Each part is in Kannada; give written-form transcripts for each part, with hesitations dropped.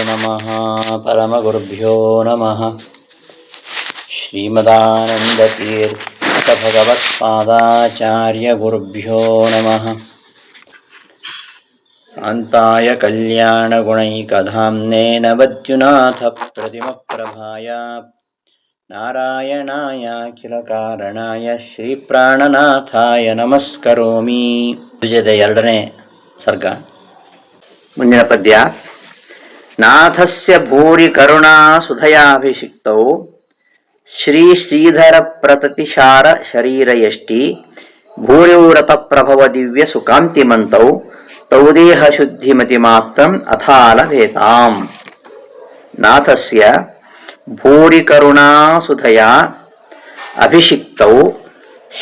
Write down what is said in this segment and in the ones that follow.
ನಮಃ ಪರಮಗುರುಭ್ಯೋ ನಮಃ. ಶ್ರೀಮದಾನಂದತೀರ್ಥಭಗವತ್ಪಾದಾಚಾರ್ಯಗುರುಭ್ಯೋ ನಮಃ. ಕಾಂತಾಯ ಕಲ್ಯಾಣಗುಣೈಕಧಾಮ್ನೇ ನವದ್ಯುನಾಥ ಪ್ರತಿಮಪ್ರಭಾಯ ನಾರಾಯಣಾಯ ಅಖಿಲಕಾರಣಾಯ ಶ್ರೀಪ್ರಾಣನಾಥಾಯ ನಮಸ್ಕರೋಮಿ. ದ್ವಿಜದ 2ನೇ ಸರ್ಗ. ಮುಂದಿನ ಪದ್ಯ. ನಾಥಸ್ಯ ಭೂರಿ ಕರುಣಾ ಸುಧಯಾಭಿಷಿಕ್ತೌ ಶ್ರೀ ಶ್ರೀಧರ ಪ್ರತತಿಶಾರ ಶರೀರಯಷ್ಟಿ ಭೂರಿವ್ರತ ಪ್ರಭವ ದಿವ್ಯ ಸುಕಾಂತಿಮಂತೌ ತೌ ದೇಹ ಶುದ್ಧಿಮತಿ ಮಾತ್ರಂ ಅಥಾಲಭೇತಾಂ. ನಾಥಸ್ಯ ಭೂರಿ ಕರುಣಾ ಸುಧಯಾ ಅಭಿಷಿಕ್ತೌ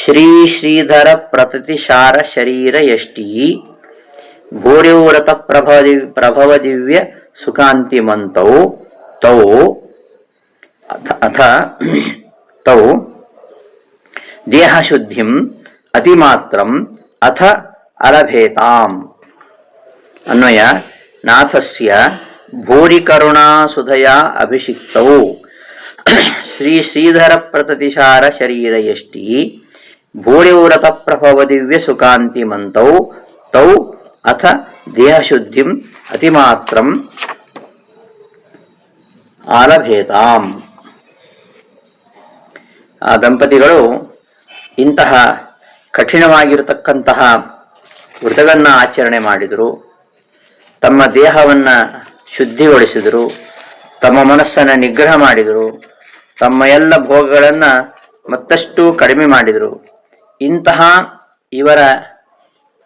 ಶ್ರೀ ಶ್ರೀಧರ ಪ್ರತತಿಶಾರ ಶರೀರಯಷ್ಟಿ ಭೂರಿವ್ರತ ಪ್ರಭವ ದಿವ್ಯ ಸುಕಾಂತಿಮಂತೌ ತೌ ತೌ ದೇಹಶುದ್ಧಿಂ ಅತಿಮಾತ್ರಂ ಅಥ ಅಲಭೇತಾಂ. ಅನ್ವಯ. ನಾಥಸ್ಯ ಭೂರಿ ಕರುಣಾ ಸುಧಯಾ ಅಭಿಷಿಕ್ತೌ ಶ್ರೀ ಶ್ರೀಧರ ಪ್ರತತಿಶಾರ ಶರೀರಯಷ್ಟಿ ಭೂರಿವ್ರತ ಪ್ರಭವ ದಿವ್ಯ ಸುಕಾಂತಿಮಂತೌ ತೌ ಅಥ ದೇಹಶುದ್ಧಿಂ ಅತಿಮಾತ್ರಂ ಆಲಭೇತಾಂ. ಆ ದಂಪತಿಗಳು ಇಂತಹ ಕಠಿಣವಾಗಿರತಕ್ಕಂತಹ ವ್ರತವನ್ನ ಆಚರಣೆ ಮಾಡಿದರು. ತಮ್ಮ ದೇಹವನ್ನ ಶುದ್ಧಿಗೊಳಿಸಿದರು, ತಮ್ಮ ಮನಸ್ಸನ್ನು ನಿಗ್ರಹ ಮಾಡಿದರು, ತಮ್ಮ ಎಲ್ಲ ಭೋಗಗಳನ್ನ ಮತ್ತಷ್ಟು ಕಡಿಮೆ ಮಾಡಿದರು. ಇಂತಹ ಇವರ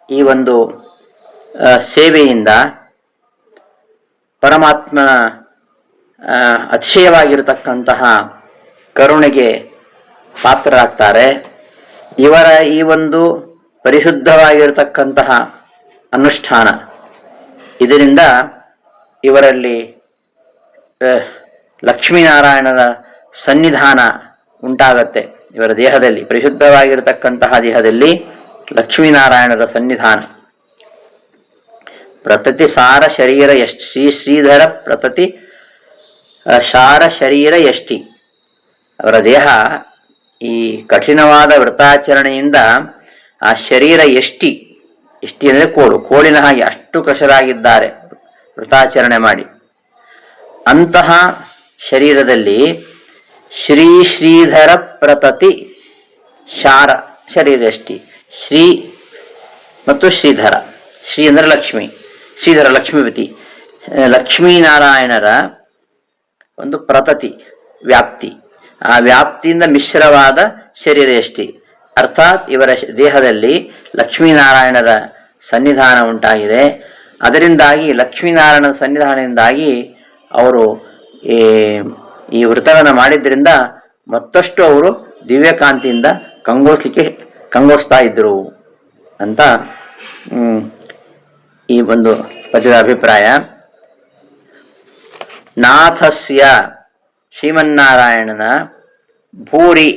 ಈ ಒಂದು ಸೇವೆಯಿಂದ ಪರಮಾತ್ಮನ ಅತಿಶಯವಾಗಿರತಕ್ಕಂತಹ ಕರುಣೆಗೆ ಪಾತ್ರರಾಗ್ತಾರೆ. ಇವರ ಈ ಒಂದು ಪರಿಶುದ್ಧವಾಗಿರತಕ್ಕಂತಹ ಅನುಷ್ಠಾನ, ಇದರಿಂದ ಇವರಲ್ಲಿ ಲಕ್ಷ್ಮೀನಾರಾಯಣನ ಸನ್ನಿಧಾನ ಉಂಟಾಗತ್ತೆ. ಇವರ ದೇಹದಲ್ಲಿ, ಪರಿಶುದ್ಧವಾಗಿರತಕ್ಕಂತಹ ದೇಹದಲ್ಲಿ ಲಕ್ಷ್ಮೀನಾರಾಯಣರ ಸನ್ನಿಧಾನ. ಪ್ರತತಿ ಸಾರ ಶರೀರ ಯಷ್ಟಿ, ಶ್ರೀ ಶ್ರೀಧರ ಪ್ರತತಿ ಸಾರ ಶರೀರ ಯಷ್ಟಿ. ಅವರ ದೇಹ ಈ ಕಠಿಣವಾದ ವ್ರತಾಚರಣೆಯಿಂದ ಆ ಶರೀರ ಎಷ್ಟಿ, ಎಷ್ಟಿ ಅಂದರೆ ಕೋಳಿನ ಹಾಗೆ ಅಷ್ಟು ಕಷರಾಗಿದ್ದಾರೆ ವ್ರತಾಚರಣೆ ಮಾಡಿ. ಅಂತಹ ಶರೀರದಲ್ಲಿ ಶ್ರೀ ಶ್ರೀಧರ ಪ್ರತತಿ ಶಾರ ಶರೀರ ಎಷ್ಟಿ. ಶ್ರೀ ಮತ್ತು ಶ್ರೀಧರ. ಶ್ರೀ ಅಂದರೆ ಲಕ್ಷ್ಮಿ, ಶ್ರೀಧರ ಲಕ್ಷ್ಮೀಪತಿ. ಲಕ್ಷ್ಮೀನಾರಾಯಣರ ಒಂದು ಪ್ರತತಿ, ವ್ಯಾಪ್ತಿ. ಆ ವ್ಯಾಪ್ತಿಯಿಂದ ಮಿಶ್ರವಾದ ಶರೀರ ಎಷ್ಟಿ. ಅರ್ಥಾತ್ ಇವರ ದೇಹದಲ್ಲಿ ಲಕ್ಷ್ಮೀನಾರಾಯಣರ ಸನ್ನಿಧಾನ ಉಂಟಾಗಿದೆ. ಅದರಿಂದಾಗಿ ಲಕ್ಷ್ಮೀನಾರಾಯಣನ ಸನ್ನಿಧಾನದಿಂದಾಗಿ ಅವರು ಈ ವ್ರತವನ್ನು ಮಾಡಿದ್ರಿಂದ ಮತ್ತಷ್ಟು ಅವರು ದಿವ್ಯಕಾಂತಿಯಿಂದ ಕಂಗೊಳಿಸ್ತಾ ಇದ್ರು ಅಂತ ಈ ಒಂದು ಪದ್ಯದ ಅಭಿಪ್ರಾಯ. ನಾಥಸ್ಯ ಶ್ರೀಮನ್ನಾರಾಯಣನ ಭೂರಿ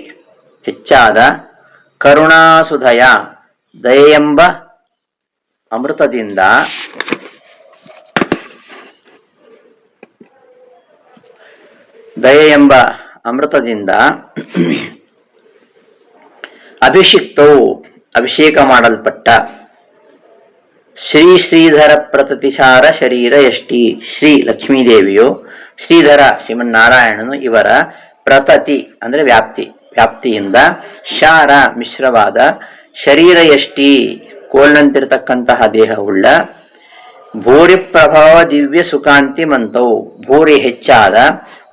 ಹೆಚ್ಚಾದ ಕರುಣಾಸುಧಯ ದಯೆಂಬ ಅಮೃತದಿಂದ ಅಭಿಷಿಕ್ತವು ಅಭಿಷೇಕ ಮಾಡಲ್ಪಟ್ಟ ಶ್ರೀ ಶ್ರೀಧರ ಪ್ರತತಿಸಾರ ಶರೀರ ಎಷ್ಟಿ. ಶ್ರೀ ಲಕ್ಷ್ಮೀದೇವಿಯು, ಶ್ರೀಧರ ಶ್ರೀಮನ್ನಾರಾಯಣನು ಇವರ ಪ್ರತತಿ ಅಂದರೆ ವ್ಯಾಪ್ತಿಯಿಂದ, ಶಾರ ಮಿಶ್ರವಾದ, ಶರೀರ ಎಷ್ಟಿ ಕೋಲ್ನಂತಿರತಕ್ಕಂತಹ ದೇಹವುಳ್ಳ, ಭೂರಿ ಪ್ರಭಾವ ದಿವ್ಯ ಸುಕಾಂತಿ ಮಂತವು ಭೂರಿ ಹೆಚ್ಚಾದ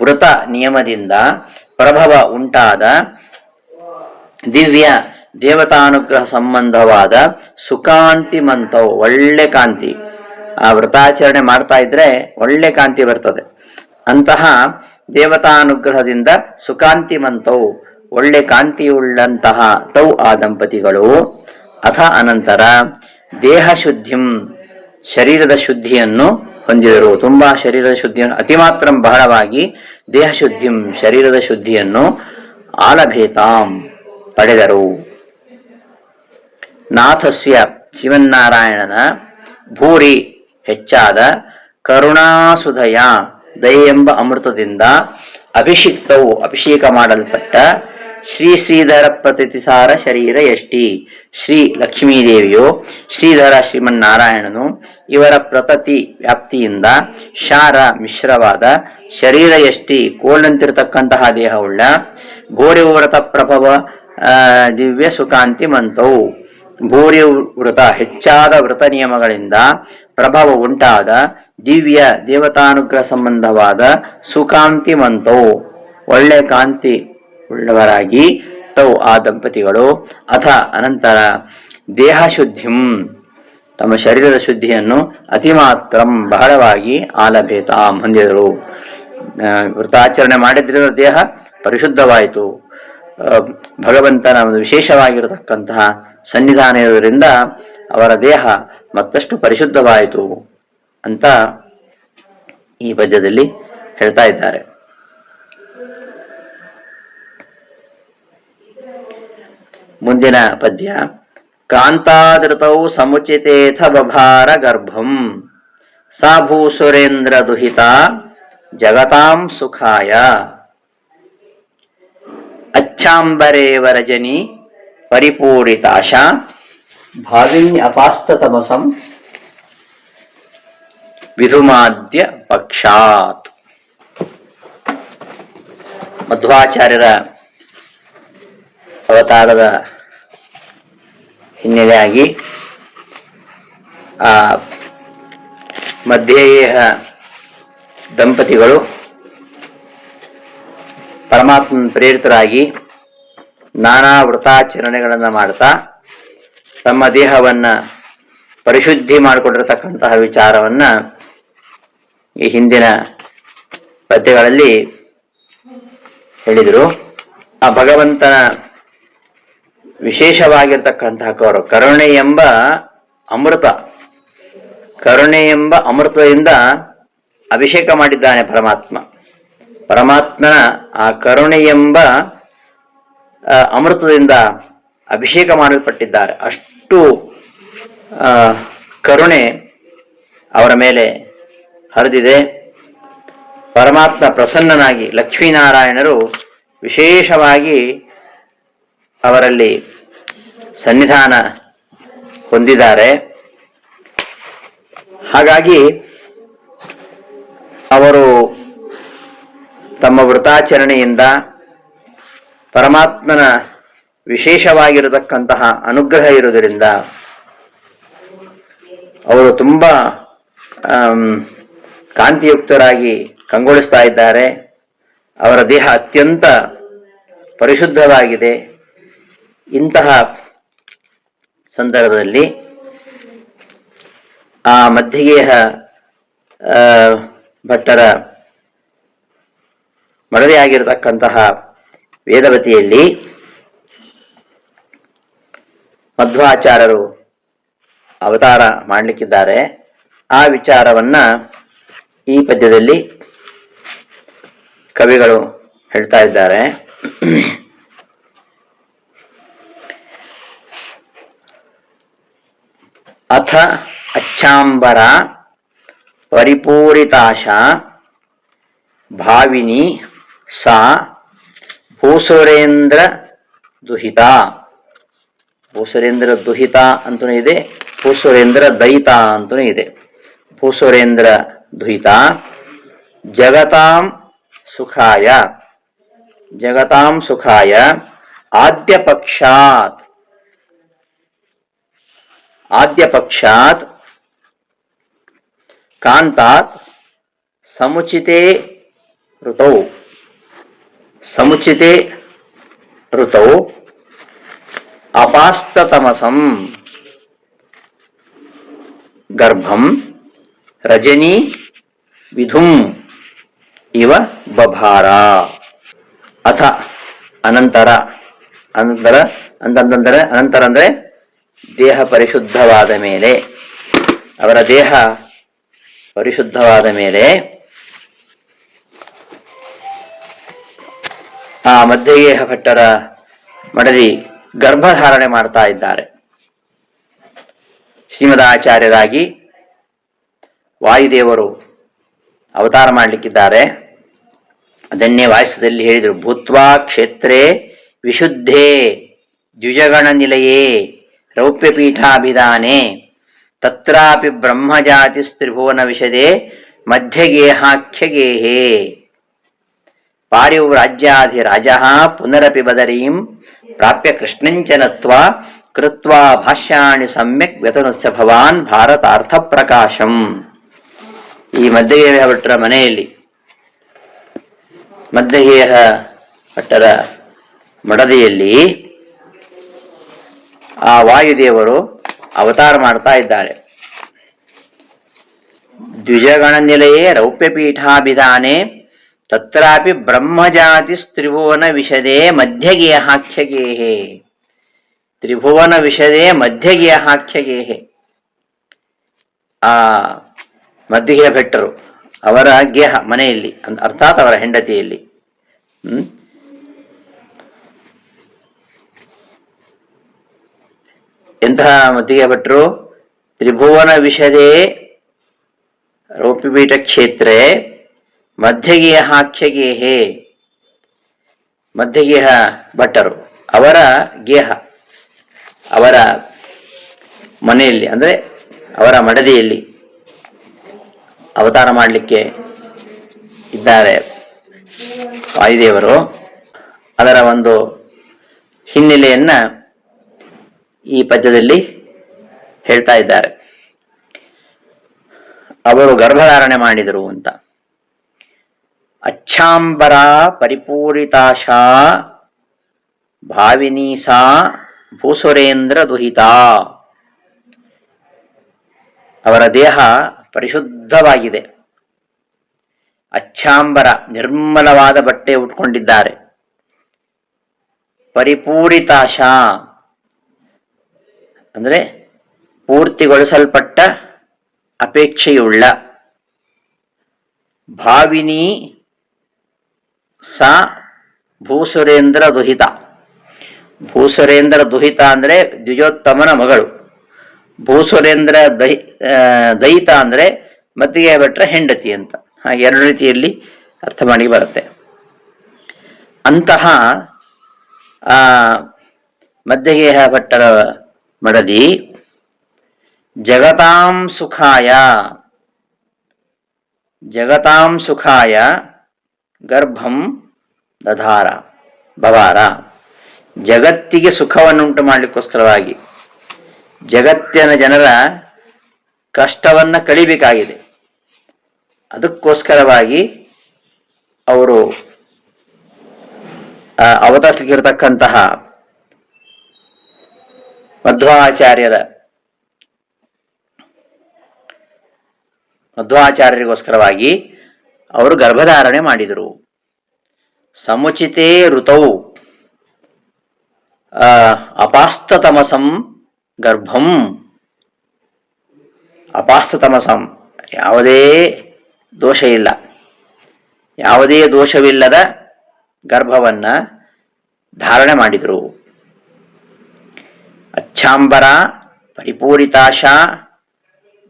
ವೃತ ನಿಯಮದಿಂದ ಪ್ರಭವ ಉಂಟಾದ ದಿವ್ಯ ದೇವತಾನುಗ್ರಹ ಸಂಬಂಧವಾದ ಸುಕಾಂತಿ ಮಂತವು ಒಳ್ಳೆ ಕಾಂತಿ. ಆ ವ್ರತಾಚರಣೆ ಮಾಡ್ತಾ ಇದ್ರೆ ಒಳ್ಳೆ ಕಾಂತಿ ಬರ್ತದೆ. ಅಂತಹ ದೇವತಾನುಗ್ರಹದಿಂದ ಸುಕಾಂತಿ ಮಂತವು ಒಳ್ಳೆ ಕಾಂತಿಯುಳ್ಳಂತಹ ತೌ ಆ ದಂಪತಿಗಳು. ಅಥ ಅನಂತರ ದೇಹ ಶುದ್ಧಿಂ ಶರೀರದ ಶುದ್ಧಿಯನ್ನು ಹೊಂದಿದರು. ತುಂಬಾ ಶರೀರದ ಶುದ್ಧಿಯನ್ನು, ಅತಿಮಾತ್ರಂ ಬಹಳವಾಗಿ ದೇಹ ಶುದ್ಧಿಂ ಶರೀರದ ಶುದ್ಧಿಯನ್ನು ಆಲಭೇತಾಂ ಪಡೆದರು. ನಾಥಸ್ಯ ಶಿವನಾರಾಯಣನ ಭೂರಿ ಹೆಚ್ಚಾದ ಕರುಣಾಸುಧಯ ದಯೆ ಎಂಬ ಅಮೃತದಿಂದ ಅಭಿಷಿಕ್ತವು ಅಭಿಷೇಕ ಮಾಡಲ್ಪಟ್ಟ ಶ್ರೀ ಶ್ರೀಧರ ಪ್ರತಿಸಾರ ಶರೀರ ಎಷ್ಟಿ. ಶ್ರೀ ಲಕ್ಷ್ಮೀದೇವಿಯು ಶ್ರೀಧರ ಶ್ರೀಮನ್ನಾರಾಯಣನು ಇವರ ಪ್ರತತಿ ವ್ಯಾಪ್ತಿಯಿಂದ ಶಾರ ಮಿಶ್ರವಾದ ಶರೀರ ಎಷ್ಟಿ ಕೋಲ್ನಂತಿರತಕ್ಕಂತಹ ದೇಹವುಳ್ಳ ಭೂರಿ ವ್ರತ ಪ್ರಭವ ದಿವ್ಯ ಸುಕಾಂತಿ ಮಂತವು. ಭೂರಿ ವೃತ ಹೆಚ್ಚಾದ ವ್ರತ ನಿಯಮಗಳಿಂದ ಪ್ರಭಾವ ಉಂಟಾದ ದಿವ್ಯ ದೇವತಾನುಗ್ರಹ ಸಂಬಂಧವಾದ ಸುಕಾಂತಿ ಮಂತವು ಒಳ್ಳೆ ಕಾಂತಿ ಉಳ್ಳವರಾಗಿ ತವು ಆ ದಂಪತಿಗಳು. ಅಥ ಅನಂತರ ದೇಹ ಶುದ್ಧಿಂ ತಮ್ಮ ಶರೀರದ ಶುದ್ಧಿಯನ್ನು ಅತಿಮಾತ್ರಂ ಬಹಳವಾಗಿ ಆಲಭೇತ ಹೊಂದಿದರು. ವ್ರತಾಚರಣೆ ಮಾಡಿದ್ರಿಂದ ದೇಹ ಪರಿಶುದ್ಧವಾಯಿತು. ಭಗವಂತನ ಒಂದು ವಿಶೇಷವಾಗಿರತಕ್ಕಂತಹ ಸನ್ನಿಧಾನ ಇರುವುದರಿಂದ ಅವರ ದೇಹ ಮತ್ತಷ್ಟು ಪರಿಶುದ್ಧವಾಯಿತು ಅಂತ ಈ ಪದ್ಯದಲ್ಲಿ ಹೇಳ್ತಾ ಇದ್ದಾರೆ. ಮುಂದಿನ ಪದ್ಯ. ಕಾಂತಾದೃತೌ ಸಮುಚಿತೇಥ ಬಭಾರ ಗರ್ಭಂ ಸಾ ಭೂಸುರೇಂದ್ರ ದುಹಿತ ಜಗತಾಂ ಸುಖಾಯ. ಅಚ್ಛಾಂಬರೇವ ರಜನಿ ಪರಿಪೂರಿತಾಶಾ ಭಾವಿನ್ಯ ಅಪಾಸ್ತತಮಸಂ ವಿಧುಮಾದ್ಯ ಪಕ್ಷಾತ್. ಮಧ್ವಾಚಾರ್ಯರ ಅವತಾರದ ಹಿನ್ನೆಲೆಯಾಗಿ ಆ ಮಧ್ಯೇಹ ದಂಪತಿಗಳು ಪರಮಾತ್ಮನ ಪ್ರೇರಿತರಾಗಿ ನಾನಾ ವ್ರತಾಚರಣೆಗಳನ್ನು ಮಾಡ್ತಾ ತಮ್ಮ ದೇಹವನ್ನ ಪರಿಶುದ್ಧಿ ಮಾಡಿಕೊಂಡಿರತಕ್ಕಂತಹ ವಿಚಾರವನ್ನ ಈ ಹಿಂದಿನ ಪದ್ಯಗಳಲ್ಲಿ ಹೇಳಿದರು. ಆ ಭಗವಂತನ ವಿಶೇಷವಾಗಿರ್ತಕ್ಕಂತಹ ಕರುಣೆ ಎಂಬ ಅಮೃತ, ಕರುಣೆ ಎಂಬ ಅಮೃತದಿಂದ ಅಭಿಷೇಕ ಮಾಡಿದ್ದಾನೆ ಪರಮಾತ್ಮ. ಪರಮಾತ್ಮನ ಆ ಕರುಣೆ ಎಂಬ ಅಮೃತದಿಂದ ಅಭಿಷೇಕ ಮಾಡಲ್ಪಟ್ಟಿದ್ದಾರೆ. ಅಷ್ಟು ಕರುಣೆ ಅವರ ಮೇಲೆ ಹರಿದಿದೆ. ಪರಮಾತ್ಮ ಪ್ರಸನ್ನನಾಗಿ ಲಕ್ಷ್ಮೀನಾರಾಯಣರು ವಿಶೇಷವಾಗಿ ಅವರಲ್ಲಿ ಸನ್ನಿಧಾನ ಹೊಂದಿದ್ದಾರೆ. ಹಾಗಾಗಿ ಅವರು ತಮ್ಮ ವ್ರತಾಚರಣೆಯಿಂದ ಪರಮಾತ್ಮನ ವಿಶೇಷವಾಗಿರತಕ್ಕಂತಹ ಅನುಗ್ರಹ ಇರುವುದರಿಂದ ಅವರು ತುಂಬಾ ಕಾಂತಿಯುಕ್ತರಾಗಿ ಕಂಗೊಳಿಸ್ತಾ ಇದ್ದಾರೆ. ಅವರ ದೇಹ ಅತ್ಯಂತ ಪರಿಶುದ್ಧವಾಗಿದೆ. ಇಂತಹ ಸಂದರ್ಭದಲ್ಲಿ ಆ ಮಧ್ಯಗೇಹ ಭಟ್ಟರ ಮಡದಿಯಾಗಿರತಕ್ಕಂತಹ ವೇದವತಿಯಲ್ಲಿ ಮಧ್ವಾಚಾರ್ಯರು ಅವತಾರ ಮಾಡಲಿಕ್ಕಿದ್ದಾರೆ. ಆ ವಿಚಾರವನ್ನ ಈ ಪದ್ಯದಲ್ಲಿ ಕವಿಗಳು ಹೇಳ್ತಾ ಇದ್ದಾರೆ. ಅಥ ಅಚ್ಛಾಂಬರ ಪರಿಪೂರಿತಾಶಾ ಭಾವಿನಿ ಸಾ ಭೂಸುರೇಂದ್ರ ದುಹಿತ. ಭೂಸುರೇಂದ್ರ ದುಹಿತ ಅಂತನೂ ಇದೆ, ಭೂಸುರೇಂದ್ರ ದಯಿತ ಅಂತನೂ ಇದೆ. ಭೂಸುರೇಂದ್ರ ದುಹಿತ ಜಗತಾಂ ಸುಖಾಯ, ಜಗತಾಂ ಸುಖಾಯ ಆದ್ಯ ಪಕ್ಷಾತ್, ಆದ್ಯ ಪಕ್ಷಾತ್ ಕಾಂತಾತ್ ಸಮುಚಿತೆ ಋತೌ, ಸಮುಚಿತೆ ಋತೌ ಅಪಾಸ್ತತಮಸಂ ಗರ್ಭಂ ರಜನಿ ವಿಧುಂ ಇವ ಬಭಾರ. ಅಥ ಅನಂತರ, ಅನಂತರ ಅಂತಂದ್ರೆ ಅನಂತರ ಅಂದ್ರೆ ದೇಹ ಪರಿಶುದ್ಧವಾದ ಮೇಲೆ, ಅವರ ದೇಹ ಪರಿಶುದ್ಧವಾದ ಮೇಲೆ ಆ ಮಧ್ಯಗೇಹ ಭಟ್ಟರ ಮಡದಿ ಗರ್ಭಧಾರಣೆ ಮಾಡ್ತಾ ಇದ್ದಾರೆ. ಶ್ರೀಮದಾಚಾರ್ಯರಾಗಿ ವಾಯುದೇವರು ಅವತಾರ ಮಾಡಲಿಕ್ಕಿದ್ದಾರೆ. ಅದನ್ನೇ ವಾಯುಸದಲ್ಲಿ ಹೇಳಿದರು. ಭೂತ್ವಾ ಕ್ಷೇತ್ರೇ ವಿಶುದ್ಧೇ ದ್ವಿಜಗಣ ನಿಲಯೇ ರೌಪ್ಯಪೀಠಾಭಿಧಾನೆ ತತ್ರಾಪಿ ಬ್ರಹ್ಮಜಾತಿ ಸ್ತ್ರಿಭುವನ ವಿಶದೇ ಮಧ್ಯಗೇಹಾಖ್ಯಗೇಹೇ ಪಾರಿವ್ ರಾಜ್ಯಾಧಿರಾಜ ಪುನರಪಿ ಬದರೀಂ ಪ್ರಾಪ್ಯ ಕೃಷ್ಣಂಚನತ್ವಾ ಕೃತ್ವಾ ಭಾಷ್ಯಾಣಿ ಸಮ್ಯಕ್ ವ್ಯತನುಸ್ಯ ಭವಾನ್ ಭಾರತಾರ್ಥ ಪ್ರಕಾಶಂ. ಈ ಮಧ್ಯಗೇಹ ಭಟ್ಟರ ಮನೆಯಲ್ಲಿ, ಮಧ್ಯಗೇಹ ಭಟ್ಟರ ಮಡದಿಯಲ್ಲಿ ಆ ವಾಯುದೇವರು ಅವತಾರ ಮಾಡ್ತಾ ಇದ್ದಾರೆ. ದ್ವಿಜಗಣ ನಿಲಯೇ ರೌಪ್ಯಪೀಠಾಭಿಧಾನೆ ತತ್ರಾಪಿ ಬ್ರಹ್ಮಜಾತಿ ತ್ರಿಭುವನ ವಿಶದೇ ಮಧ್ಯಗೇಹಾಖ್ಯಗೇಹೇ. ತ್ರಿಭುವನ ವಿಶದೇ ಮಧ್ಯಗೇಹಾಖ್ಯಗೇಹೇ. ಆ ಮಧ್ಯಗೇಹ ಭಟ್ಟರು ಅವರ ಗೇಹ ಮನೆಯಲ್ಲಿ, ಅರ್ಥಾತ್ ಅವರ ಹೆಂಡತಿಯಲ್ಲಿ. ಎಂತಹ ಮಧ್ಯಗೇಹ ಭಟ್ಟರು? ತ್ರಿಭುವನ ವಿಶದೇ ರೌಪ್ಯಪೀಠ ಕ್ಷೇತ್ರೇ ಮಧ್ಯಗೇಹಾಖ್ಯಗೇಹೇ. ಮಧ್ಯಗೇಹ ಭಟ್ಟರು ಅವರ ಗೇಹ, ಅವರ ಮನೆಯಲ್ಲಿ ಅಂದರೆ ಅವರ ಮಡದಿಯಲ್ಲಿ ಅವತಾರ ಮಾಡಲಿಕ್ಕೆ ಇದ್ದಾರೆ ವಾಯುದೇವರು. ಅದರ ಒಂದು ಹಿನ್ನೆಲೆಯನ್ನ ಈ ಪದ್ಯದಲ್ಲಿ ಹೇಳ್ತಾ ಇದ್ದಾರೆ. ಅವರು ಗರ್ಭಧಾರಣೆ ಮಾಡಿದರು ಅಂತ. ಅಚ್ಛಾಂಬರ ಪರಿಪೂರಿತಾಶಾ ಭಾವಿನೀಸಾ ಭೂಸುರೇಂದ್ರ ದುಹಿತಾ. ಅವರ ದೇಹ ಪರಿಶುದ್ಧವಾಗಿದೆ. ಅಚ್ಛಾಂಬರ ನಿರ್ಮಲವಾದ ಬಟ್ಟೆ ಉಟ್ಕೊಂಡಿದ್ದಾರೆ. ಪರಿಪೂರಿತಾಶಾ ಅಂದರೆ ಪೂರ್ತಿಗೊಳಿಸಲ್ಪಟ್ಟ ಅಪೇಕ್ಷೆಯುಳ್ಳ. ಭಾವಿನಿ ಸಾ ಭೂಸುರೇಂದ್ರ ದುಹಿತ. ಭೂಸುರೇಂದ್ರ ದುಹಿತ ಅಂದರೆ ದ್ವಿಜೋತ್ತಮನ ಮಗಳು. ಭೂಸುರೇಂದ್ರ ದಯಿತ ಅಂದರೆ ಮಧ್ಯಗೇಹ ಭಟ್ಟರ ಹೆಂಡತಿ ಅಂತ. ಹಾಗೆ ಎರಡು ರೀತಿಯಲ್ಲಿ ಅರ್ಥ ಮಾಡಿ ಬರುತ್ತೆ. ಅಂತಹ ಮಧ್ಯಗೇಹ ಭಟ್ಟರ ಮಡದಿ ಜಗತಾಂ ಸುಖಾಯ, ಜಗತಾಂ ಸುಖಾಯ ಗರ್ಭಂ ದಧಾರ ಬವಾರ. ಜಗತ್ತಿಗೆ ಸುಖವನ್ನುಂಟು ಮಾಡಲಿಕ್ಕೋಸ್ಕರವಾಗಿ, ಜಗತ್ತಿನ ಜನರ ಕಷ್ಟವನ್ನ ಕಳಿಬೇಕಾಗಿದೆ, ಅದಕ್ಕೋಸ್ಕರವಾಗಿ ಅವರು ಅವತರಿಸಿರ್ತಕ್ಕಂತಹ ಮಧ್ವಾಚಾರ್ಯರಿಗೋಸ್ಕರವಾಗಿ ಅವರು ಗರ್ಭಧಾರಣೆ ಮಾಡಿದರು. ಸಮುಚಿತೇ ಋತೌ ಅಪಾಸ್ತತಮಸಂ ಗರ್ಭಂ. ಅಪಾಸ್ತತಮಸಂ ಯಾವುದೇ ದೋಷ ಇಲ್ಲ, ಯಾವುದೇ ದೋಷವಿಲ್ಲದ ಗರ್ಭವನ್ನ ಧಾರಣೆ ಮಾಡಿದರು. ಅಚ್ಛಾಂಬರ ಪರಿಪೂರಿತಾಶಾ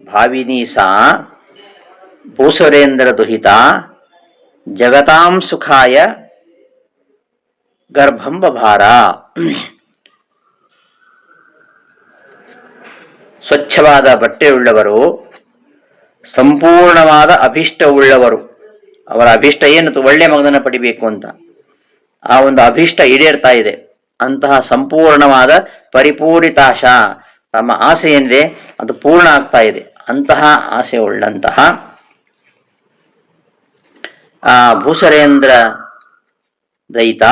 ಭಾವಿನೀಸಾ ಭೂಸುರೇಂದ್ರ ದುಹಿತ ಜಗತಾಂ ಸುಖಾಯ ಗರ್ಭಂ ಬಭಾರ. ಸ್ವಚ್ಛವಾದ ಬಟ್ಟೆಯುಳ್ಳವರು, ಸಂಪೂರ್ಣವಾದ ಅಭಿಷ್ಟವುಳ್ಳವರು. ಅವರ ಅಭಿಷ್ಟ ಏನು? ಒಳ್ಳೆ ಮಗನನ್ನು ಪಡಿಬೇಕು ಅಂತ. ಆ ಒಂದು ಅಭಿಷ್ಟ ಈಡೇರ್ತಾ ಇದೆ. ಅಂತಹ ಸಂಪೂರ್ಣವಾದ ಪರಿಪೂರಿತಾಶ, ತಮ್ಮ ಆಸೆ ಏನಿದೆ ಅದು ಪೂರ್ಣ ಆಗ್ತಾ ಇದೆ. ಅಂತಹ ಆಸೆ ಉಳ್ಳಂತಹ ಭೂಸುರೇಂದ್ರ ದಯಿತ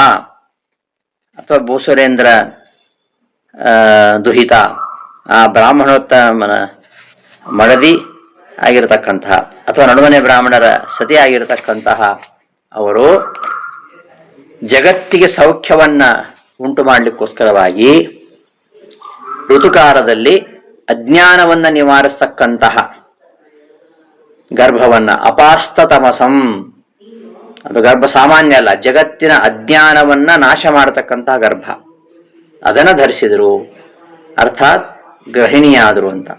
ಅಥವಾ ಭೂಸುರೇಂದ್ರ ದುಹಿತ, ಆ ಬ್ರಾಹ್ಮಣೋತ್ತಮನ ಮಡದಿ ಆಗಿರತಕ್ಕಂತಹ ಅಥವಾ ನಡುಮನೆ ಬ್ರಾಹ್ಮಣರ ಸತಿ ಆಗಿರತಕ್ಕಂತಹ ಅವರು ಜಗತ್ತಿಗೆ ಸೌಖ್ಯವನ್ನ ಉಂಟು ಮಾಡಲಿಕ್ಕೋಸ್ಕರವಾಗಿ ಋತುಕಾಲದಲ್ಲಿ ಅಜ್ಞಾನವನ್ನ ನಿವಾರಿಸ್ತಕ್ಕಂತಹ ಗರ್ಭವನ್ನ, ಅಪಾಸ್ತತಮಸಂ, ಅದು ಗರ್ಭ ಸಾಮಾನ್ಯ ಅಲ್ಲ, ಜಗತ್ತಿನ ಅಜ್ಞಾನವನ್ನ ನಾಶ ಮಾಡತಕ್ಕಂತಹ ಗರ್ಭ, ಅದನ್ನು ಧರಿಸಿದರು. ಅರ್ಥಾತ್ ಗೃಹಿಣಿಯಾದರು ಅಂತ,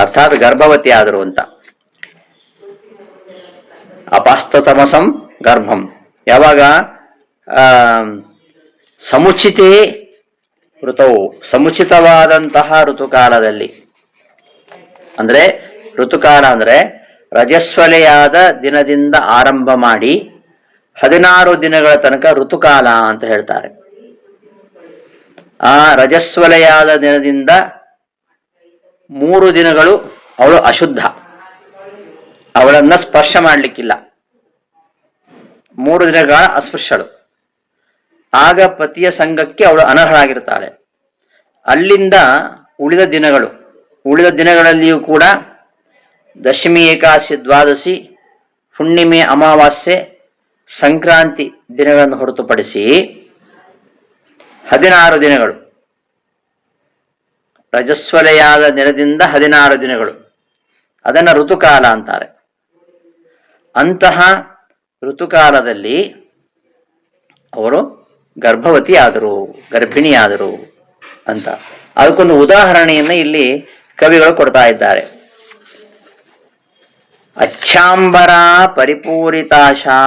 ಅರ್ಥಾತ್ ಗರ್ಭವತಿ ಆದರು ಅಂತ. ಅಪಾಸ್ತತಮಸಂ ಗರ್ಭಂ. ಯಾವಾಗ ಸಮುಚಿತೇ ಋತವು, ಸಮುಚಿತವಾದಂತಹ ಋತುಕಾಲದಲ್ಲಿ, ಅಂದ್ರೆ ಋತುಕಾಲ ಅಂದ್ರೆ ರಜಸ್ವಲೆಯಾದ ದಿನದಿಂದ ಆರಂಭ ಮಾಡಿ 16 ದಿನಗಳ ತನಕ ಋತುಕಾಲ ಅಂತ ಹೇಳ್ತಾರೆ. ಆ ರಜಸ್ವಲೆಯಾದ ದಿನದಿಂದ 3 ದಿನಗಳು ಅವಳು ಅಶುದ್ಧ, ಅವಳನ್ನ ಸ್ಪರ್ಶ ಮಾಡ್ಲಿಕ್ಕಿಲ್ಲ. 3 ದಿನಗಳ ಅಸ್ಪೃಶ್ಯಳು. ಆಗ ಪತಿಯ ಸಂಘಕ್ಕೆ ಅವಳು ಅನರ್ಹಳಾಗಿರ್ತಾಳೆ. ಅಲ್ಲಿಂದ ಉಳಿದ ದಿನಗಳಲ್ಲಿಯೂ ಕೂಡ ದಶಮಿ, ಏಕಾದಶಿ, ದ್ವಾದಶಿ, ಹುಣ್ಣಿಮೆ, ಅಮಾವಾಸ್ಯೆ, ಸಂಕ್ರಾಂತಿ ದಿನಗಳನ್ನು ಹೊರತುಪಡಿಸಿ 16 ದಿನಗಳು, ರಜಸ್ವಲೆಯಾದ ದಿನದಿಂದ 16 ದಿನಗಳು, ಅದನ್ನ ಋತುಕಾಲ ಅಂತಾರೆ. ಅಂತಹ ಋತುಕಾಲದಲ್ಲಿ ಅವರು ಗರ್ಭಿಣಿಯಾದರು ಅಂತ ಅದಕ್ಕೊಂದು ಉದಾಹರಣೆಯನ್ನು ಇಲ್ಲಿ ಕವಿಗಳು ಕೊಡ್ತಾ ಇದ್ದಾರೆ. ಅಚ್ಚಾಂಬರ ಪರಿಪೂರಿತಾಶಾ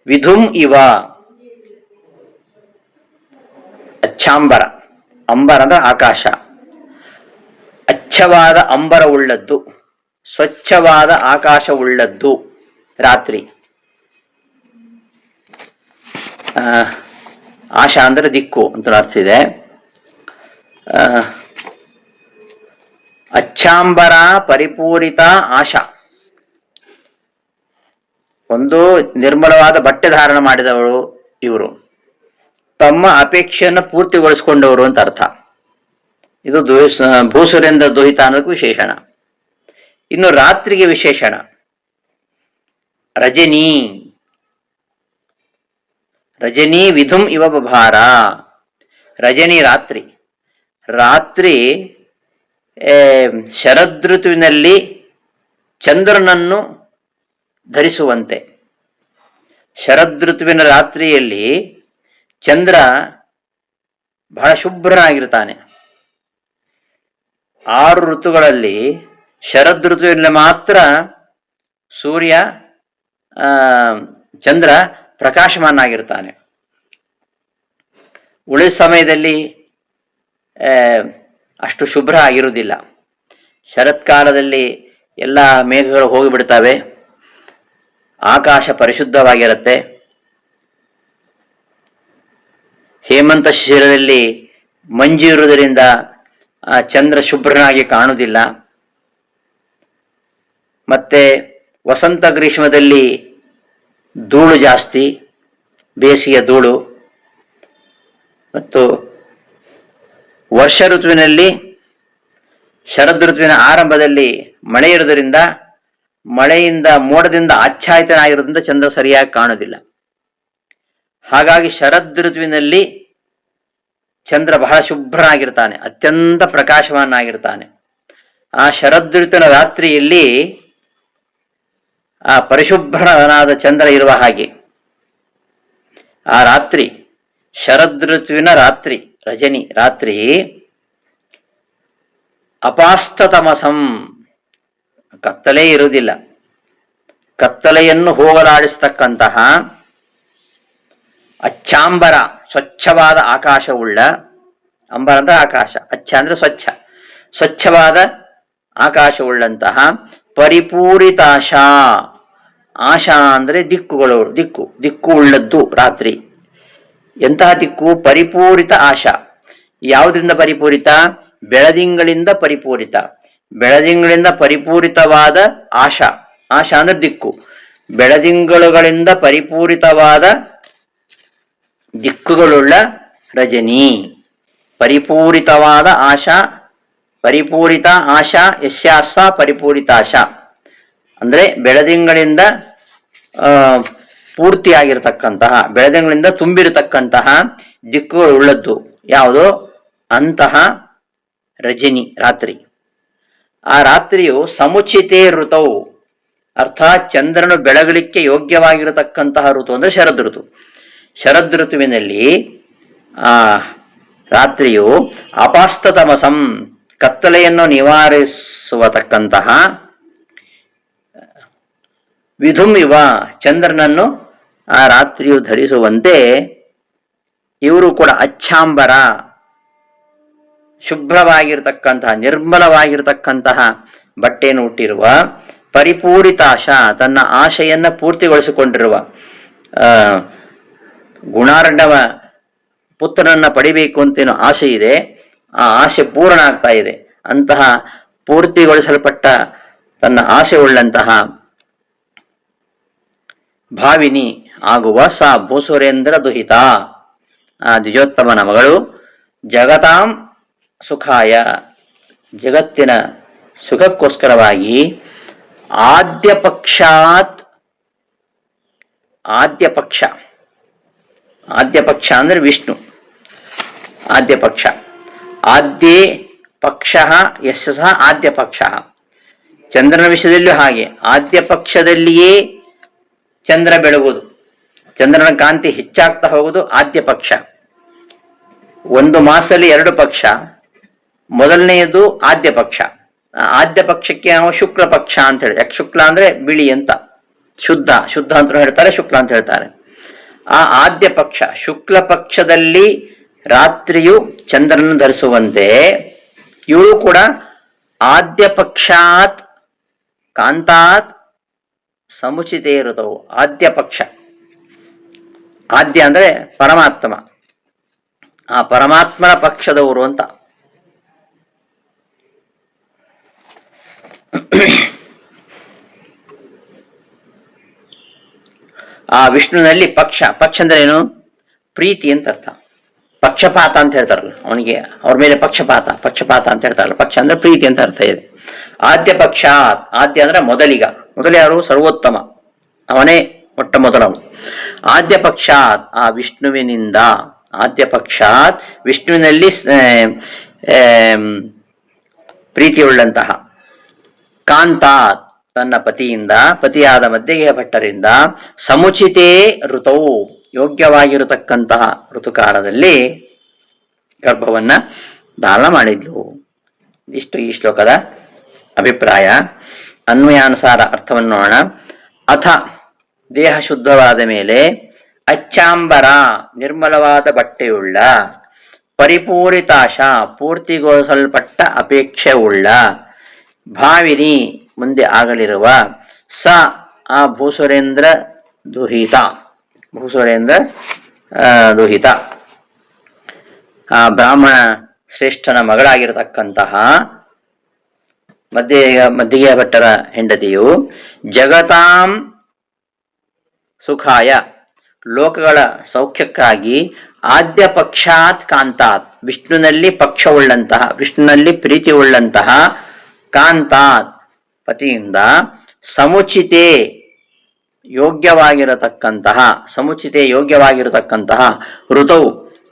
ವಿಧುಂ ಇವ. ಅಚ್ಚಾಂಬರ, ಅಂಬರ ಅಂದ್ರೆ ಆಕಾಶ, ಅಚ್ಛವಾದ ಅಂಬರ ಉಳ್ಳದ್ದು, ಸ್ವಚ್ಛವಾದ ಆಕಾಶ ಉಳ್ಳದ್ದು ರಾತ್ರಿ. ಆಶಾ ಅಂದ್ರೆ ದಿಕ್ಕು ಅಂತ ಅರ್ಥ ಇದೆ. ಅಚ್ಚಾಂಬರ ಪರಿಪೂರಿತ ಆಶಾ, ಒಂದು ನಿರ್ಮಲವಾದ ಬಟ್ಟೆ ಧಾರಣ ಮಾಡಿದವರು ಇವರು, ತಮ್ಮ ಅಪೇಕ್ಷೆಯನ್ನು ಪೂರ್ತಿಗೊಳಿಸಿಕೊಂಡವರು ಅಂತ ಅರ್ಥ. ಇದು ಭೂಸುರೇಂದ್ರ ದೋಹಿತ ಅನ್ನೋದಕ್ಕೂ ವಿಶೇಷಣ. ಇನ್ನು ರಾತ್ರಿಗೆ ವಿಶೇಷಣ ರಜನಿ ವಿಧುಂ ಇವ ಬಭಾರ. ರಜನಿ ರಾತ್ರಿ ಶರದೃತುವಿನಲ್ಲಿ ಚಂದ್ರನನ್ನು ಧರಿಸುವಂತೆ. ಶರದೃತುವಿನ ರಾತ್ರಿಯಲ್ಲಿ ಚಂದ್ರ ಬಹಳ ಶುಭ್ರನಾಗಿರ್ತಾನೆ. 6 ಋತುಗಳಲ್ಲಿ ಶರದೃತುವಿನಲ್ಲಿ ಮಾತ್ರ ಸೂರ್ಯ ಚಂದ್ರ ಪ್ರಕಾಶಮಾನಾಗಿರ್ತಾನೆ. ಉಳಿದ ಸಮಯದಲ್ಲಿ ಅಷ್ಟು ಶುಭ್ರ ಆಗಿರುವುದಿಲ್ಲ. ಶರತ್ಕಾಲದಲ್ಲಿ ಎಲ್ಲ ಮೇಘಗಳು ಹೋಗಿಬಿಡ್ತವೆ, ಆಕಾಶ ಪರಿಶುದ್ಧವಾಗಿರುತ್ತೆ. ಹೇಮಂತ ಶಿಶಿರದಲ್ಲಿ ಮಂಜು ಇರುವುದರಿಂದ ಚಂದ್ರ ಶುಭ್ರನಾಗಿ ಕಾಣುವುದಿಲ್ಲ. ಮತ್ತೆ ವಸಂತ ಗ್ರೀಷ್ಮದಲ್ಲಿ ಧೂಳು ಜಾಸ್ತಿ, ಬೇಸಿಗೆ ಧೂಳು. ಮತ್ತು ವರ್ಷ ಋತುವಿನಲ್ಲಿ ಶರದ್ ಋತುವಿನ ಆರಂಭದಲ್ಲಿ ಮಳೆ ಇರುವುದರಿಂದ ಮಳೆಯಿಂದ ಮೋಡದಿಂದ ಆಚ್ಛಾಯಿತನಾಗಿರೋದ್ರಿಂದ ಚಂದ್ರ ಸರಿಯಾಗಿ ಕಾಣುವುದಿಲ್ಲ. ಹಾಗಾಗಿ ಶರದ್ ಋತುವಿನಲ್ಲಿ ಚಂದ್ರ ಬಹಳ ಶುಭ್ರನಾಗಿರ್ತಾನೆ, ಅತ್ಯಂತ ಪ್ರಕಾಶವಾನಾಗಿರ್ತಾನೆ. ಆ ಶರದ್ ಋತುವಿನ ರಾತ್ರಿಯಲ್ಲಿ ಆ ಪರಿಶುಭ್ರನಾದ ಚಂದ್ರ ಇರುವ ಹಾಗೆ ಆ ರಾತ್ರಿ, ಶರದ್ ಋತುವಿನ ರಾತ್ರಿ, ರಜನಿ ರಾತ್ರಿ, ಅಪಾಸ್ತತಮಸಂ, ಕತ್ತಲೇ ಇರುವುದಿಲ್ಲ, ಕತ್ತಲೆಯನ್ನು ಹೋಗಲಾಡಿಸ್ತಕ್ಕಂತಹ ಅಚ್ಚಾಂಬರ, ಸ್ವಚ್ಛವಾದ ಆಕಾಶವುಳ್ಳ, ಅಂಬರ ಅಂದ್ರೆ ಆಕಾಶ, ಅಚ್ಚ ಅಂದ್ರೆ ಸ್ವಚ್ಛ, ಸ್ವಚ್ಛವಾದ ಆಕಾಶವುಳ್ಳಂತಹ ಪರಿಪೂರಿತಾಶಾ. ಆಶಾ ಅಂದ್ರೆ ದಿಕ್ಕುಗಳು, ದಿಕ್ಕು ಉಳ್ಳದ್ದು ರಾತ್ರಿ. ಎಂತಹ ದಿಕ್ಕು? ಪರಿಪೂರಿತ ಆಶಾ. ಯಾವುದರಿಂದ ಪರಿಪೂರಿತ? ಬೆಳದಿಂಗಳಿಂದ ಪರಿಪೂರಿತ. ಬೆಳದಿಂಗಳಿಂದ ಪರಿಪೂರಿತವಾದ ಆಶಾ. ಆಶಾ ಅಂದ್ರೆ ದಿಕ್ಕು. ಬೆಳದಿಂಗಳುಗಳಿಂದ ಪರಿಪೂರಿತವಾದ ದಿಕ್ಕುಗಳುಳ್ಳ ರಜನಿ. ಪರಿಪೂರಿತವಾದ ಆಶಾ, ಪರಿಪೂರಿತ ಆಶಾ ಯಸ್ಯಾಸ ಪರಿಪೂರಿತಾಶಾ ಅಂದ್ರೆ ಬೆಳದಿಂಗಳಿಂದ ಪೂರ್ತಿಯಾಗಿರ್ತಕ್ಕಂತಹ, ಬೆಳದಿಂಗಳಿಂದ ತುಂಬಿರತಕ್ಕಂತಹ ದಿಕ್ಕುಗಳು ಉಳ್ಳದ್ದು ಯಾವುದು? ಅಂತಹ ರಜನಿ ರಾತ್ರಿ. ಆ ರಾತ್ರಿಯು ಸಮುಚಿತೇ ಋತವು, ಅರ್ಥಾತ್ ಚಂದ್ರನು ಬೆಳಗಲಿಕ್ಕೆ ಯೋಗ್ಯವಾಗಿರತಕ್ಕಂತಹ ಋತು ಅಂದ್ರೆ ಶರದ್ ಋತು. ಶರದ್ ಋತುವಿನಲ್ಲಿ ರಾತ್ರಿಯು ಅಪಾಸ್ತತಮಸಂ ಕತ್ತಲೆಯನ್ನು ನಿವಾರಿಸುವತಕ್ಕಂತಹ ವಿಧುಂ ಇವ ಚಂದ್ರನನ್ನು ಆ ರಾತ್ರಿಯು ಧರಿಸುವಂತೆ ಇವರು ಕೂಡ ಅಚ್ಛಾಂಬರ ಶುಭ್ರವಾಗಿರ್ತಕ್ಕಂತಹ ನಿರ್ಮಲವಾಗಿರ್ತಕ್ಕಂತಹ ಬಟ್ಟೆಯನ್ನು ಹುಟ್ಟಿರುವ ಪರಿಪೂರಿತಾಶ ತನ್ನ ಆಶೆಯನ್ನ ಪೂರ್ತಿಗೊಳಿಸಿಕೊಂಡಿರುವ ಗುಣಾರ್ಣವ ಪುತ್ರನನ್ನ ಪಡಿಬೇಕು ಅಂತೇನೋ ಆಸೆ ಇದೆ, ಆ ಆಸೆ ಪೂರ್ಣ ಆಗ್ತಾ ಇದೆ. ಅಂತಹ ಪೂರ್ತಿಗೊಳಿಸಲ್ಪಟ್ಟ ತನ್ನ ಆಸೆ ಉಳ್ಳಂತಹ ಭಾವಿನಿ ಆಗುವ ಸ ಭೂಸುರೇಂದ್ರ ದುಹಿತ ಆ ದ್ವಿಜೋತ್ತಮನ ಮಗಳು ಜಗತಾಂ ಸುಖಾಯ ಜಗತ್ತಿನ ಸುಖಕ್ಕೋಸ್ಕರವಾಗಿ ಆದ್ಯ ಪಕ್ಷಾತ್ ಆದ್ಯ ಪಕ್ಷ ಅಂದ್ರೆ ವಿಷ್ಣು ಆದ್ಯ ಪಕ್ಷ ಆದ್ಯೇ ಪಕ್ಷ ಯಶ ಸಹ ಆದ್ಯ ಪಕ್ಷ ಚಂದ್ರನ ವಿಷಯದಲ್ಲೂ ಹಾಗೆ ಆದ್ಯ ಪಕ್ಷದಲ್ಲಿಯೇ ಚಂದ್ರ ಬೆಳಗುವುದು, ಚಂದ್ರನ ಕಾಂತಿ ಹೆಚ್ಚಾಗ್ತಾ ಹೋಗುವುದು ಆದ್ಯ ಪಕ್ಷ. ಒಂದು ಮಾಸದಲ್ಲಿ 2 ಪಕ್ಷ, ಮೊದಲನೆಯದು ಆದ್ಯ ಪಕ್ಷ. ಆದ್ಯ ಪಕ್ಷಕ್ಕೆ ನಾವು ಶುಕ್ಲ ಪಕ್ಷ ಅಂತ ಹೇಳಿ, ಯಾಕೆ ಶುಕ್ಲ ಅಂದ್ರೆ ಬಿಳಿ ಅಂತ, ಶುದ್ಧ ಅಂತ ಹೇಳ್ತಾರೆ, ಶುಕ್ಲ ಅಂತ ಹೇಳ್ತಾರೆ. ಆ ಆದ್ಯ ಪಕ್ಷ ಶುಕ್ಲ ಪಕ್ಷದಲ್ಲಿ ರಾತ್ರಿಯು ಚಂದ್ರನ ಧರಿಸುವಂತೆ ಇವಳು ಕೂಡ ಆದ್ಯ ಪಕ್ಷಾತ್ ಕಾಂತಾತ್ ಸಮುಚಿತೇ ಋತವು. ಆದ್ಯ ಪಕ್ಷ, ಆದ್ಯ ಅಂದ್ರೆ ಪರಮಾತ್ಮ, ಆ ಪರಮಾತ್ಮನ ಪಕ್ಷದವರು ಅಂತ. ಆ ವಿಷ್ಣುವಿನಲ್ಲಿ ಪಕ್ಷ ಅಂದ್ರೆ ಏನು? ಪ್ರೀತಿ ಅಂತ ಅರ್ಥ. ಪಕ್ಷಪಾತ ಅಂತ ಹೇಳ್ತಾರಲ್ಲ, ಅವನಿಗೆ ಅವ್ರ ಮೇಲೆ ಪಕ್ಷಪಾತ ಅಂತ ಹೇಳ್ತಾರಲ್ಲ, ಪಕ್ಷ ಅಂದ್ರೆ ಪ್ರೀತಿ ಅಂತ ಅರ್ಥ ಇದೆ. ಆದ್ಯ ಪಕ್ಷಾತ್, ಆದ್ಯ ಅಂದ್ರೆ ಮೊದಲಿಗ, ಯಾರು? ಸರ್ವೋತ್ತಮ, ಅವನೇ ಮೊಟ್ಟ ಮೊದಲವನು. ಆದ್ಯ ಪಕ್ಷಾತ್ ಆ ವಿಷ್ಣುವಿನಿಂದ, ಆದ್ಯ ಪಕ್ಷಾತ್ ವಿಷ್ಣುವಿನಲ್ಲಿ ಪ್ರೀತಿಯುಳ್ಳಂತಹ, ಕಾಂತಾತ್ ತನ್ನ ಪತಿಯಿಂದ, ಪತಿಯಾದ ಮಧ್ಯಗೆಯ ಭಟ್ಟರಿಂದ, ಸಮುಚಿತೇ ಋತವು ಯೋಗ್ಯವಾಗಿರತಕ್ಕಂತಹ ಋತುಕಾಲದಲ್ಲಿ ಗರ್ಭವನ್ನ ಧಾರಣ ಮಾಡಿದ್ಲು. ಇಷ್ಟು ಈ ಶ್ಲೋಕದ ಅಭಿಪ್ರಾಯ. ಅನ್ವಯಾನುಸಾರ ಅರ್ಥವನ್ನು ನೋಡೋಣ. ಅಥ ದೇಹ ಶುದ್ಧವಾದ ಮೇಲೆ ಅಚ್ಚಾಂಬರ ನಿರ್ಮಲವಾದ ಬಟ್ಟೆಯುಳ್ಳ, ಪರಿಪೂರಿತಾಶ ಪೂರ್ತಿಗೊಳಿಸಲ್ಪಟ್ಟ ಅಪೇಕ್ಷೆ ಉಳ್ಳ, ಭಾವಿನಿ ಮುಂದೆ ಆಗಲಿರುವ, ಸ ಆ ಭೂಸುರೇಂದ್ರ ದುಹಿತ ಆ ಬ್ರಾಹ್ಮಣ ಶ್ರೇಷ್ಠನ ಮಗಳಾಗಿರತಕ್ಕಂತಹ ಮಧ್ಯೆಯ ಭಟ್ಟರ ಹೆಂಡತಿಯು ಜಗತಾಂ ಸುಖಾಯ ಲೋಕಗಳ ಸೌಖ್ಯಕ್ಕಾಗಿ ಆದ್ಯ ಪಕ್ಷಾತ್ ಕಾಂತಾತ್ ವಿಷ್ಣುನಲ್ಲಿ ಪಕ್ಷವುಳ್ಳಂತಹ, ವಿಷ್ಣುನಲ್ಲಿ ಪ್ರೀತಿ ಉಳ್ಳಂತಹ, ಕಾಂತಾತ್ ಪತಿಯಿಂದ, ಸಮುಚಿತೆ ಯೋಗ್ಯವಾಗಿರತಕ್ಕಂತಹ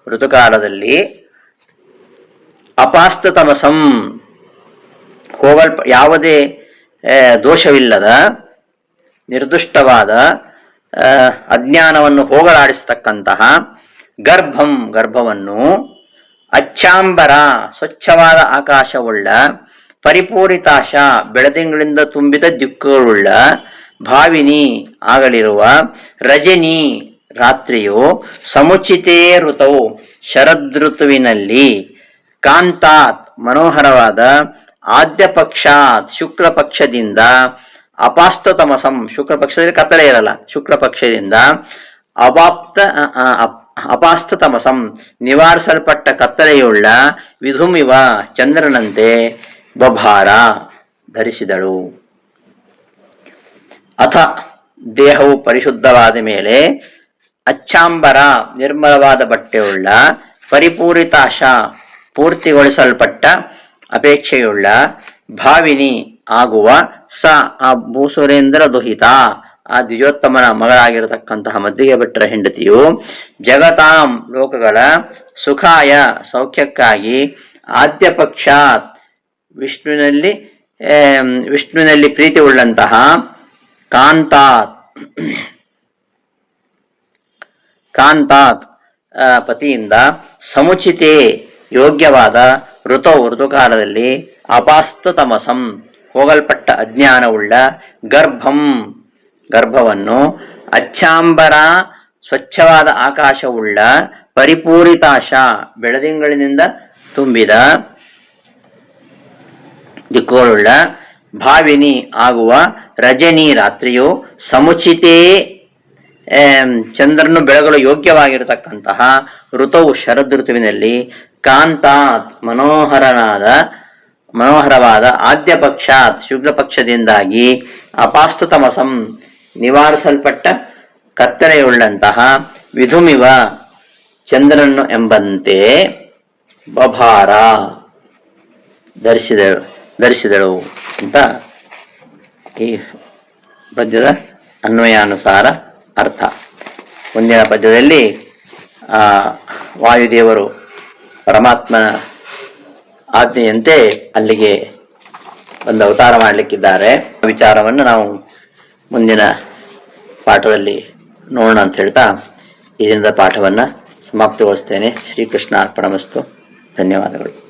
ಋತುಕಾಲದಲ್ಲಿ ಅಪಾಸ್ತತಮಸಂ ಯಾವುದೇ ದೋಷವಿಲ್ಲದ ನಿರ್ದುಷ್ಟವಾದ ಅಜ್ಞಾನವನ್ನು ಹೋಗಲಾಡಿಸತಕ್ಕಂತಹ ಗರ್ಭವನ್ನು, ಅಚ್ಚಾಂಬರ ಸ್ವಚ್ಛವಾದ ಆಕಾಶವುಳ್ಳ, ಪರಿಪೂರಿತಾಶ ಬೆಳದಿಂಗಳಿಂದ ತುಂಬಿದ ದಿಕ್ಕುಗಳುಳ್ಳ, ಭಾವಿನಿ ಆಗಲಿರುವ, ರಜನಿ ರಾತ್ರಿಯು, ಸಮುಚಿತೇ ಋತವು ಶರದೃತುವಿನಲ್ಲಿ, ಕಾಂತಾತ್ ಮನೋಹರವಾದ, ಆದ್ಯ ಪಕ್ಷಾತ್ ಶುಕ್ಲ ಪಕ್ಷದಿಂದ, ಅಪಾಸ್ತತಮಸಂ ಶುಕ್ಲ ಪಕ್ಷದಲ್ಲಿ ಕತ್ತಲೆ ಇರಲ್ಲ, ಶುಕ್ಲ ಪಕ್ಷದಿಂದ, ಅಪಾಸ್ತತಮಸಂ ನಿವಾರಿಸಲ್ಪಟ್ಟ ಕತ್ತಲೆಯುಳ್ಳ, ವಿಧುಮಿವ ಚಂದ್ರನಂತೆ, ಬಭಾರ ಧರಿಸಿದಳು. ಅಥ ದೇಹವು ಪರಿಶುದ್ಧವಾದ ಮೇಲೆ ಅಚ್ಚಾಂಬರ ನಿರ್ಮಲವಾದ ಬಟ್ಟೆಯುಳ್ಳ, ಪರಿಪೂರಿತಾಶ ಪೂರ್ತಿಗೊಳಿಸಲ್ಪಟ್ಟ ಅಪೇಕ್ಷೆಯುಳ್ಳ, ಭಾವಿನಿ ಆಗುವ, ಸ ಆ ಭೂಸುರೇಂದ್ರ ದುಹಿತ ಆ ದ್ವಿಜೋತ್ತಮನ ಮಗಳಾಗಿರತಕ್ಕಂತಹ ಮಧ್ಯೆಯ ಭಟ್ಟರ ಹೆಂಡತಿಯು, ಜಗತಾಂ ಲೋಕಗಳ, ಸುಖಾಯ ಸೌಖ್ಯಕ್ಕಾಗಿ, ಆದ್ಯ ಪಕ್ಷಾತ್ ವಿಷ್ಣುವಿನಲ್ಲಿ ಪ್ರೀತಿ ಉಳ್ಳಂತಹ, ಕಾಂತಾತ್ ಪತಿಯಿಂದ, ಸಮುಚಿತೆ ಯೋಗ್ಯವಾದ ಋತುಕಾಲದಲ್ಲಿ ಅಪಾಸ್ತು ತಮಸಂ ಹೋಗಲ್ಪಟ್ಟ ಅಜ್ಞಾನವುಳ್ಳ ಗರ್ಭವನ್ನು ಅಚ್ಚಾಂಬರ ಸ್ವಚ್ಛವಾದ ಆಕಾಶವುಳ್ಳ ಪರಿಪೂರಿತಾಶ ಬೆಳದಿಂಗಳಿನಿಂದ ತುಂಬಿದ ದಿಕ್ಕುಗಳುಳ್ಳ ಭಾವಿನಿ ಆಗುವ ರಜನಿ ರಾತ್ರಿಯು ಸಮುಚಿತೇ ಚಂದ್ರನು ಬೆಳಗಲು ಯೋಗ್ಯವಾಗಿರತಕ್ಕಂತಹ ಋತುವು ಶರದ್ ಋತುವಿನಲ್ಲಿ ಕಾಂತಾತ್ ಮನೋಹರವಾದ ಆದ್ಯ ಪಕ್ಷಾತ್ ಶುಕ್ಲ ಪಕ್ಷದಿಂದಾಗಿ ಅಪಾಸ್ತು ತಮಸಂ ನಿವಾರಿಸಲ್ಪಟ್ಟ ಕತ್ತಲೆಯುಳ್ಳಂತಹ ವಿಧುಮಿವ ಚಂದ್ರನು ಎಂಬಂತೆ ಬಭಾರ ಧರಿಸಿದಳು ಅಂತ ಈ ಪದ್ಯದ ಅನ್ವಯಾನುಸಾರ ಅರ್ಥ. ಮುಂದಿನ ಪದ್ಯದಲ್ಲಿ ವಾಯುದೇವರು ಪರಮಾತ್ಮನ ಆಜ್ಞೆಯಂತೆ ಅಲ್ಲಿಗೆ ಒಂದು ಅವತಾರ ಮಾಡಲಿಕ್ಕಿದ್ದಾರೆ. ವಿಚಾರವನ್ನು ನಾವು ಮುಂದಿನ ಪಾಠದಲ್ಲಿ ನೋಡೋಣ ಅಂತ ಹೇಳ್ತಾ ಈ ದಿನದ ಪಾಠವನ್ನು ಸಮಾಪ್ತಿಗೊಳಿಸ್ತೇನೆ. ಶ್ರೀಕೃಷ್ಣ ಅರ್ಪಣಮಸ್ತು. ಧನ್ಯವಾದಗಳು.